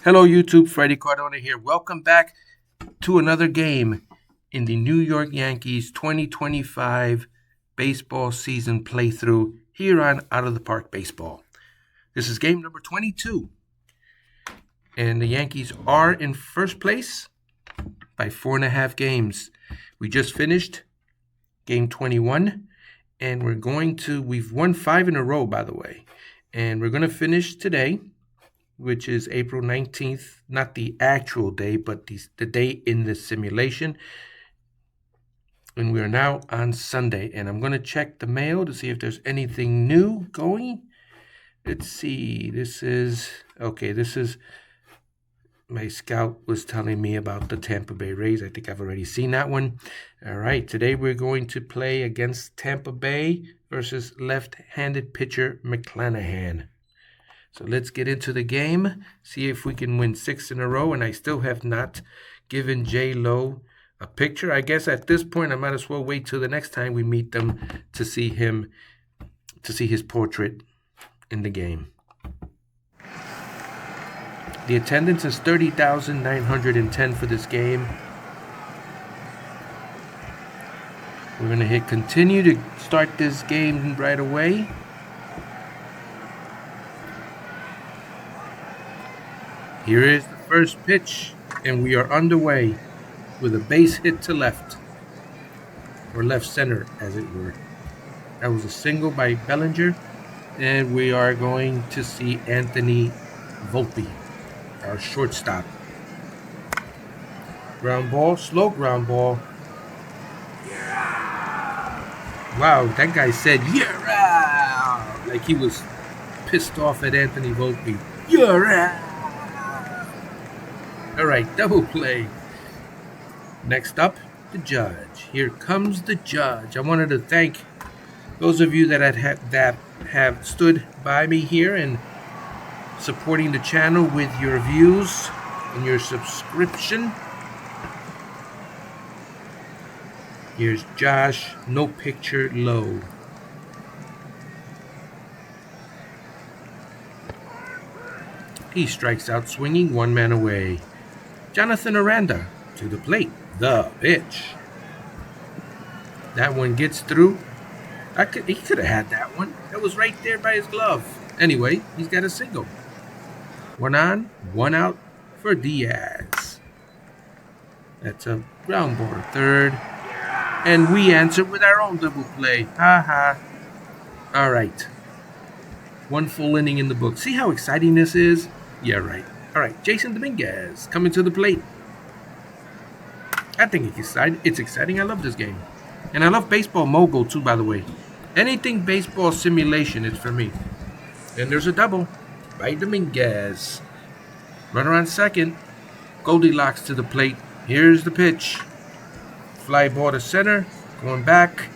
Hello YouTube, Freddie Cardona here. Welcome back to another game in the New York Yankees 2025 baseball season playthrough here on Out of the Park Baseball. This is game number 22, and the Yankees are in first place by 4.5 games. We just finished game 21, and we've won 5 in a row, by the way, and we're going to finish today, which is April 19th, not the actual day, but the day in the simulation. And we are now on Sunday, and I'm going to check the mail to see if there's anything new going. Let's see. This is my scout was telling me about the Tampa Bay Rays. I think I've already seen that one. All right, today we're going to play against Tampa Bay versus left-handed pitcher McClanahan. So let's get into the game, see if we can win 6 in a row. And I still have not given J-Lo a picture. I guess at this point I might as well wait till the next time we meet them to see his portrait in the game. The attendance is 30,910 for this game. We're going to hit continue to start this game right away. Here is the first pitch, and we are underway with a base hit to left, or left center, as it were. That was a single by Bellinger, and we are going to see Anthony Volpe, our shortstop. Ground ball, slow ground ball. Wow, that guy said, "Yeah!" like he was pissed off at Anthony Volpe. "Yeah!" All right, double play. Next up, the judge. Here comes the judge. I wanted to thank those of you that have stood by me here and supporting the channel with your views and your subscription. Here's Josh, no picture low. He strikes out swinging, 1 man away. Jonathan Aranda to the plate. The pitch. That one gets through. He could have had that one. That was right there by his glove. Anyway, he's got a single. 1 on, 1 out for Diaz. That's a ground ball to third. And we answer with our own double play. Ha ha. All right. 1 full inning in the book. See how exciting this is? Yeah, right. All right, Jason Dominguez coming to the plate. I think it's exciting. I love this game. And I love Baseball Mogul, too, by the way. Anything baseball simulation is for me. And there's a double by Dominguez. Runner on second. Goldilocks to the plate. Here's the pitch. Fly ball to center. Going back.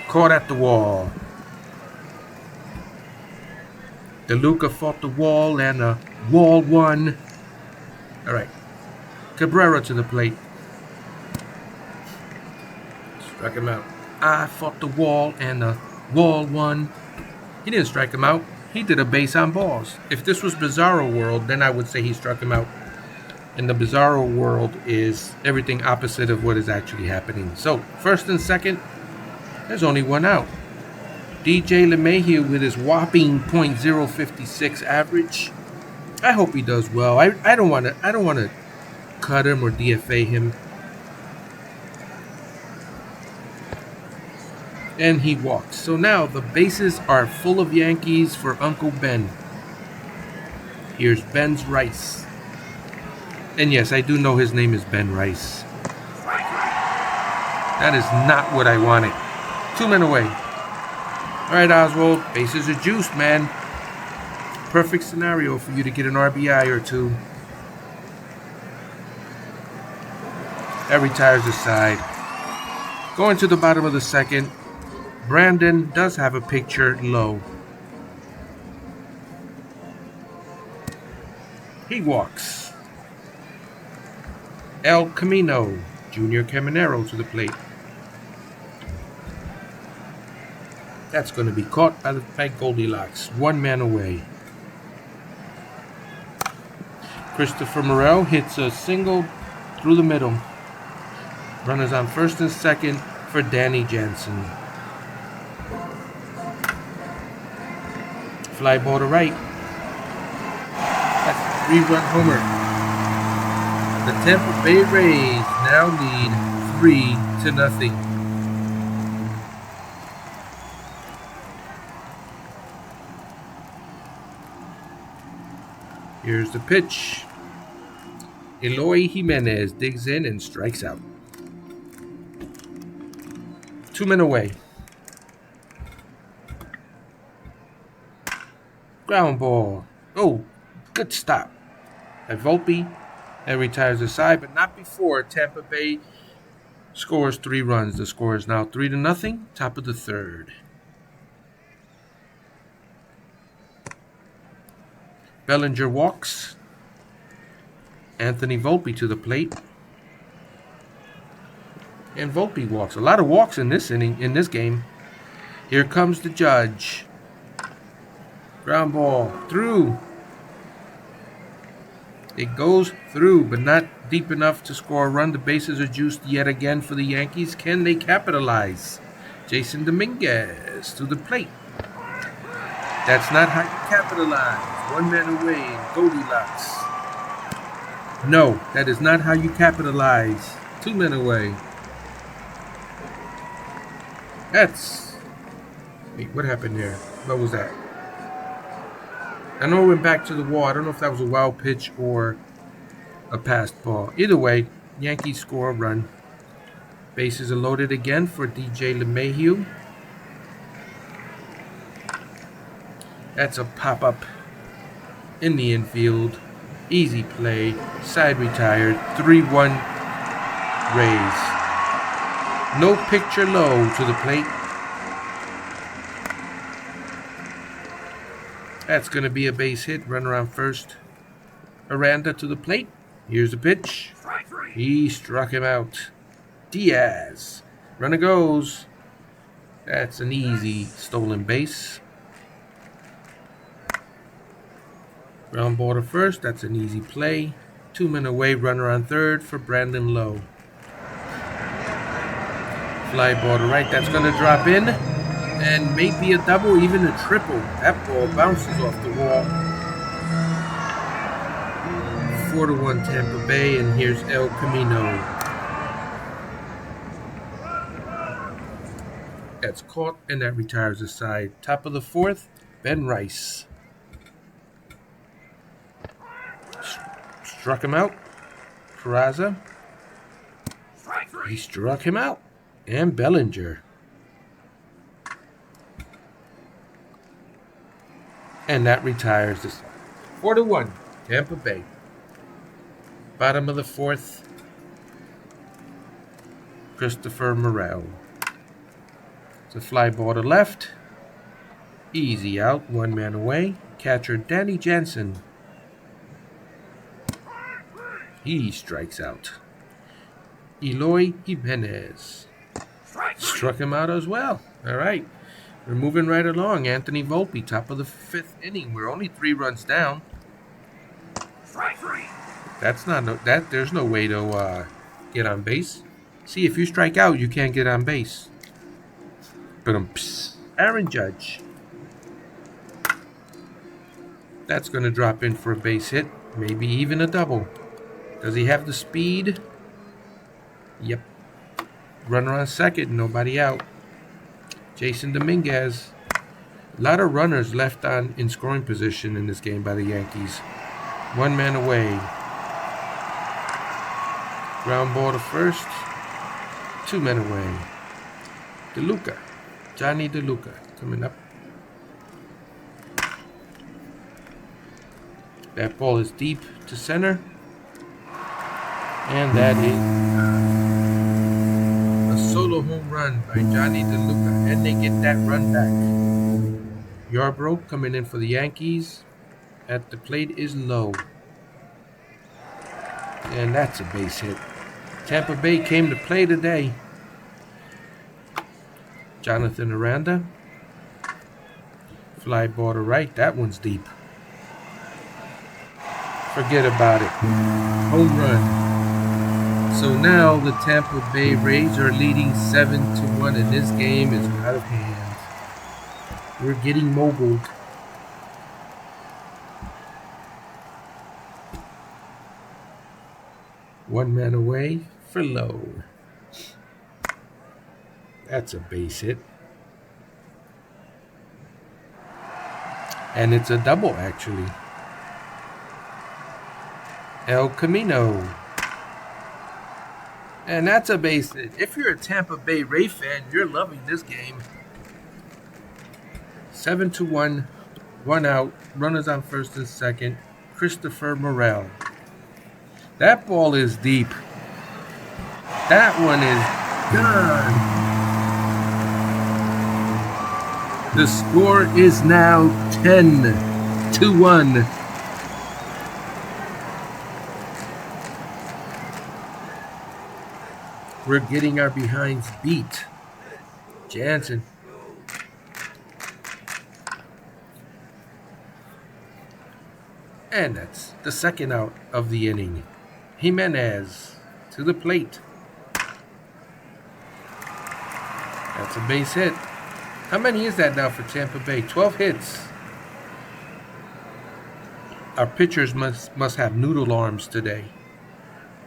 Caught at the wall. DeLuca fought the wall, and a wall won. All right. Cabrera to the plate. Struck him out. I fought the wall, and the wall won. He didn't strike him out. He did a base on balls. If this was Bizarro World, then I would say he struck him out. And the Bizarro World is everything opposite of what is actually happening. So, first and second, there's only 1 out. DJ LeMahieu with his whopping .056 average. I hope he does well. I don't want to cut him or DFA him. And he walks. So now the bases are full of Yankees for Uncle Ben. Here's Ben's Rice. And yes, I do know his name is Ben Rice. That is not what I wanted. 2 men away. All right, Oswald, bases are juiced, man. Perfect scenario for you to get an RBI or 2. That retires the side. Going to the bottom of the second. Brandon does have a picture low. He walks. El Camino, Junior Caminero to the plate. That's going to be caught by Goldilocks. 1 man away. Christopher Morel hits a single through the middle. Runners on first and second for Danny Jansen. Fly ball to right. That's a 3-run homer. The Tampa Bay Rays now lead 3-0. Here's the pitch. Eloy Jimenez digs in and strikes out. 2 men away. Ground ball. Oh, good stop. At Volpe, that retires the side, but not before Tampa Bay scores 3 runs. The score is now 3-0, top of the third. Bellinger walks. Anthony Volpe to the plate. And Volpe walks. A lot of walks in this inning, in this game. Here comes the judge. Ground ball through. It goes through, but not deep enough to score a run. The bases are juiced yet again for the Yankees. Can they capitalize? Jason Dominguez to the plate. That's not how you capitalize. 1 man away in Goldilocks. No, that is not how you capitalize. 2 men away. That's... Wait, what happened there? What was that? I know it went back to the wall. I don't know if that was a wild pitch or a passed ball. Either way, Yankees score a run. Bases are loaded again for DJ LeMahieu. That's a pop-up in the infield. Easy play. Side retired. 3-1 Rays. No picture low to the plate. That's going to be a base hit. Run around first. Aranda to the plate. Here's the pitch. He struck him out. Diaz. Runner goes. That's an easy stolen base. Ground ball to first. That's an easy play. 2 men away. Runner on third for Brandon Lowe. Fly ball to right. That's going to drop in. And maybe a double, even a triple. That ball bounces off the wall. 4-1 Tampa Bay, and here's El Camino. That's caught, and that retires the side. Top of the fourth, Ben Rice. Struck him out. Peraza. He struck him out. And Bellinger. And that retires the side. 4-1, Tampa Bay. Bottom of the fourth, Christopher Morel. It's a fly ball to left. Easy out, 1 man away. Catcher Danny Jansen. He strikes out. Eloy Jimenez. Struck him out as well. All right. We're moving right along. Anthony Volpe, top of the 5th inning. We're only 3 runs down. That's not that. There's no way to get on base. See, if you strike out, you can't get on base. But Aaron Judge. That's going to drop in for a base hit, maybe even a double. Does he have the speed? Yep. Runner on second, nobody out. Jason Dominguez. A lot of runners left on in scoring position in this game by the Yankees. 1 man away. Ground ball to first. 2 men away. DeLuca. Johnny DeLuca coming up. That ball is deep to center. And that is a solo home run by Johnny DeLuca. And they get that run back. Yarbrough coming in for the Yankees. At the plate is Lowe. And that's a base hit. Tampa Bay came to play today. Jonathan Aranda. Fly ball to right. That one's deep. Forget about it. Home run. So now the Tampa Bay Rays are leading 7-1, and this game is out of hand. We're getting moguled. One man away for Lowe. That's a base hit. And it's a double, actually. El Camino. And that's a base hit. If you're a Tampa Bay Ray fan, you're loving this game. 7-1, one out, runners on first and second. Christopher Morel. That ball is deep. That one is gone. The score is now 10-1. We're getting our behinds beat. Jansen. And that's the second out of the inning. Jimenez to the plate. That's a base hit. How many is that now for Tampa Bay? 12 hits. Our pitchers must have noodle arms today.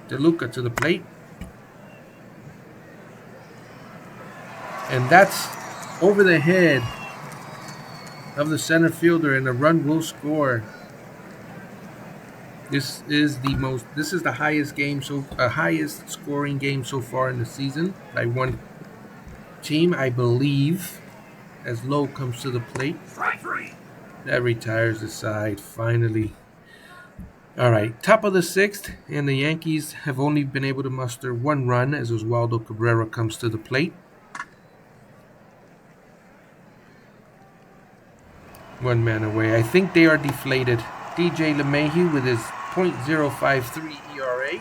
DeLuca to the plate. And that's over the head of the center fielder, and a run will score. This is the highest scoring game so far in the season by one team, I believe, as Lowe comes to the plate. That retires the side, finally. All right, top of the sixth, and the Yankees have only been able to muster one run as Oswaldo Cabrera comes to the plate. One man away. I think they are deflated. DJ LeMahieu with his .053 ERA.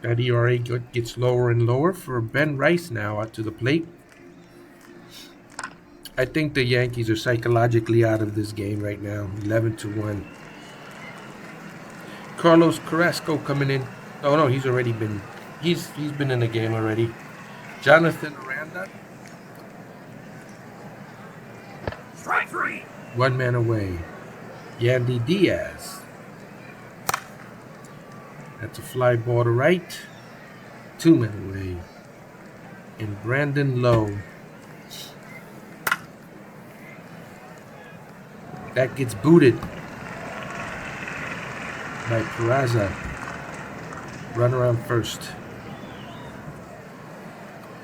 That ERA gets lower and lower for Ben Rice now out to the plate. I think the Yankees are psychologically out of this game right now. 11-1. Carlos Carrasco coming in. Oh no, he's already been. He's been in the game already. Jonathan Aranda. Strike three. One man away. Yandy Diaz. That's a fly ball to right. Two men away. And Brandon Lowe. That gets booted by Peraza. Run around first.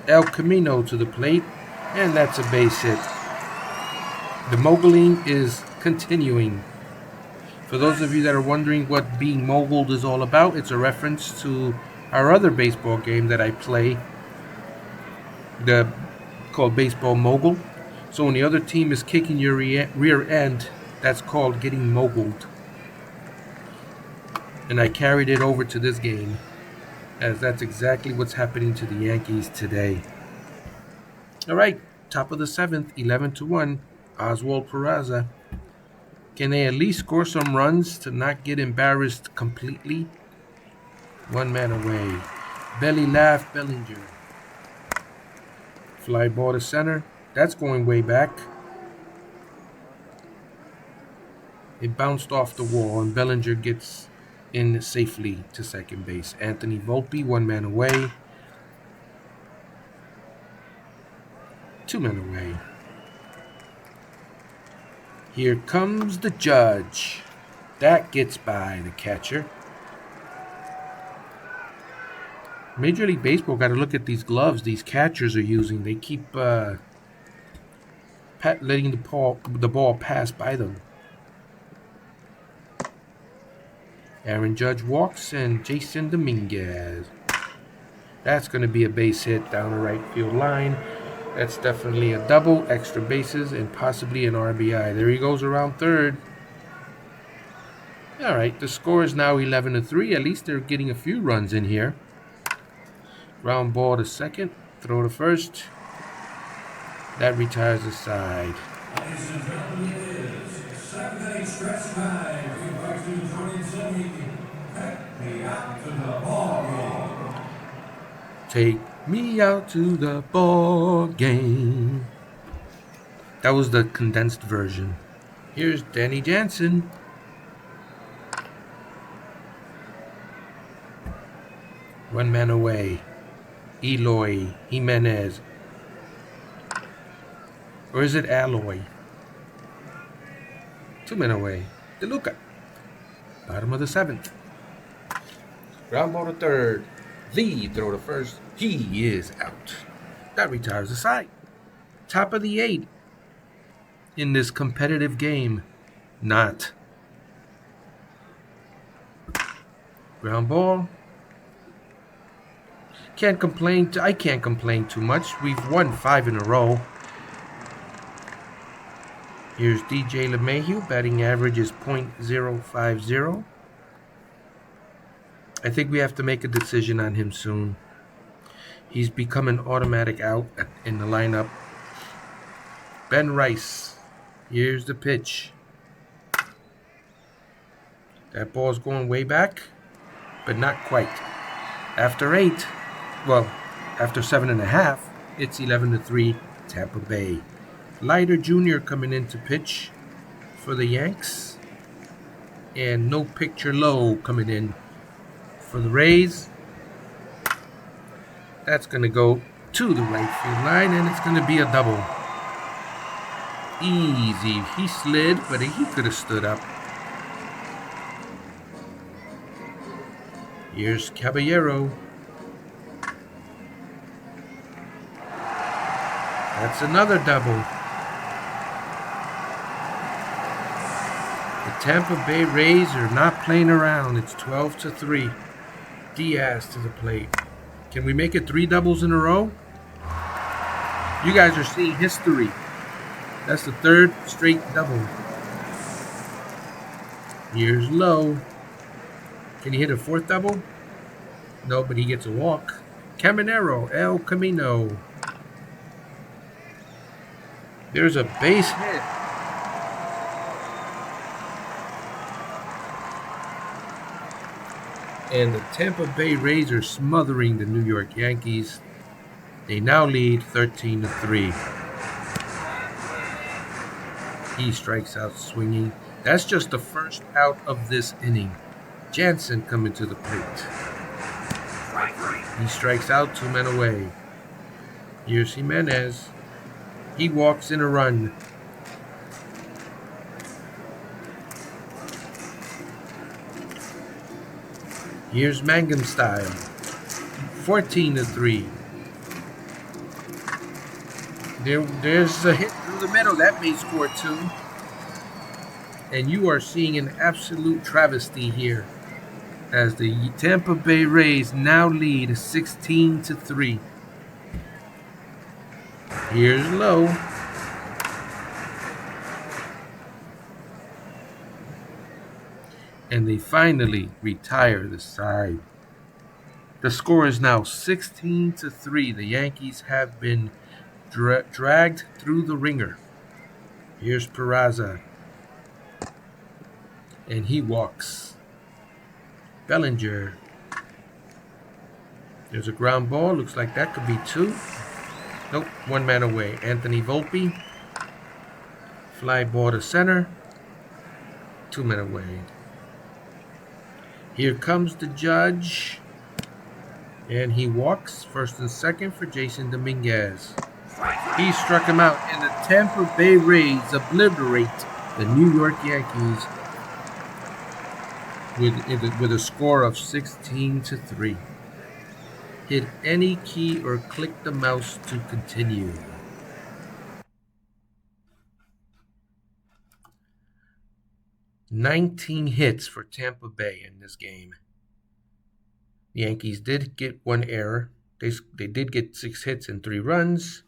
El Camino to the plate, and that's a base hit. The moguling is continuing. For those of you that are wondering what being moguled is all about, it's a reference to our other baseball game that I play, called Baseball Mogul. So when the other team is kicking your rear end, that's called getting moguled. And I carried it over to this game, as that's exactly what's happening to the Yankees today. All right, top of the seventh, 11-1, Oswald Peraza. Can they at least score some runs to not get embarrassed completely? One man away. Belly laugh, Bellinger. Fly ball to center. That's going way back. It bounced off the wall, and Bellinger gets in safely to second base. Anthony Volpe, one man away. Two men away. Here comes the judge. That gets by the catcher. Major League Baseball got to look at these gloves these catchers are using. They keep letting the ball pass by them. Aaron Judge walks, and Jason Dominguez. That's going to be a base hit down the right field line. That's definitely a double, extra bases, and possibly an RBI. There he goes around third. All right, the score is now 11-3. At least they're getting a few runs in here. Ground ball to second, throw to first. That retires the side. Ladies and gentlemen, it is 7 stretch time. We invite you to join in singing Take Me Out to the Ball Game. Take me out to the ball game. That was the condensed version. Here's Danny Jansen. One man away. Eloy Jimenez. Or is it Alloy? 2 men away. DeLuca. Bottom of the 7th. Ground ball to third. The throw to first. He is out. That retires the side. Top of the 8 in this competitive game. Not. Ground ball. Can't complain. I can't complain too much. We've won 5 in a row. Here's DJ LeMahieu. Batting average is .050. I think we have to make a decision on him soon. He's become an automatic out in the lineup. Ben Rice. Here's the pitch. That ball's going way back, but not quite. After 8, after 7.5, it's 11-3 Tampa Bay. Leiter Jr. coming in to pitch for the Yanks. And No Picture Low coming in for the Rays. That's going to go to the right field line, and it's going to be a double. Easy. He slid, but he could have stood up. Here's Caballero. That's another double. The Tampa Bay Rays are not playing around. It's 12-3. Diaz to the plate. Can we make it 3 doubles in a row? You guys are seeing history. That's the 3rd straight double. Here's Low. Can he hit a 4th double? No, but he gets a walk. Caminero, El Camino. There's a base hit. And the Tampa Bay Rays are smothering the New York Yankees. They now lead 13-3. He strikes out swinging. That's just the first out of this inning. Jansen coming to the plate. He strikes out, 2 men away. Here's Jimenez. He walks in a run. Here's Mangum style. 14-3. There's a hit through the middle. That may score 2. And you are seeing an absolute travesty here as the Tampa Bay Rays now lead 16-3. Here's Low. And they finally retire the side. The score is now 16-3. The Yankees have been dragged through the ringer. Here's Peraza. And he walks. Bellinger. There's a ground ball. Looks like that could be 2. Nope, 1 man away. Anthony Volpe. Fly ball to center. 2 men away. Here comes the judge. And he walks. 1st and 2nd for Jason Dominguez. He struck him out. And the Tampa Bay Rays obliterate the New York Yankees with a score of 16-3. Hit any key or click the mouse to continue. "19 hits for Tampa Bay in this game. The Yankees did get 1 error. They did get 6 hits and 3 runs.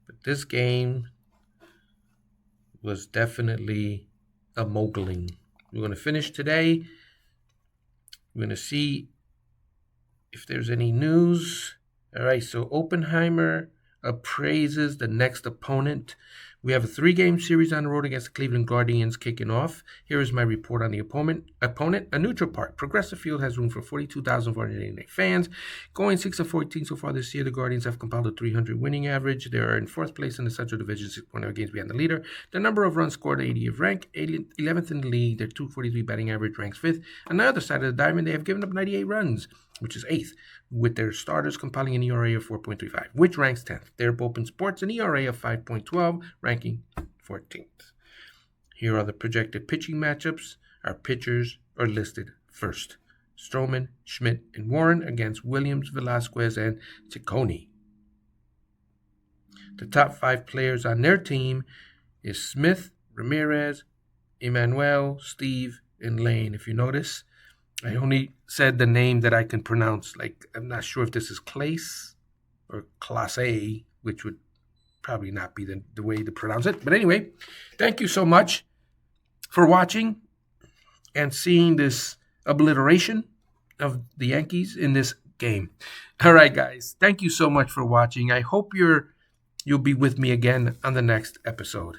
But this game was definitely a mogling. We're going to finish today. We're going to see if there's any news. All right, so Oppenheimer appraises the next opponent. We have a 3-game series on the road against the Cleveland Guardians kicking off. Here is my report on the opponent. A neutral park. Progressive Field has room for 42,488 fans. Going 6-14 so far this year, the Guardians have compiled a 300 winning average. They are in 4th place in the Central Division, 6.0 games behind the leader. The number of runs scored, 80th rank, 11th in the league. Their 243 batting average ranks 5th. On the other side of the diamond, they have given up 98 runs, which is 8th, with their starters compiling an ERA of 4.35, which ranks 10th. Their bullpen sports an ERA of 5.12, ranking 14th. Here are the projected pitching matchups. Our pitchers are listed first. Stroman, Schmidt, and Warren against Williams, Velasquez, and Ciccone. The top 5 players on their team is Smith, Ramirez, Emmanuel, Steve, and Lane. If you notice, I only said the name that I can pronounce. Like, I'm not sure if this is Clace or Clase, which would probably not be the way to pronounce it. But anyway, thank you so much for watching and seeing this obliteration of the Yankees in this game. All right, guys. Thank you so much for watching. I hope you'll be with me again on the next episode.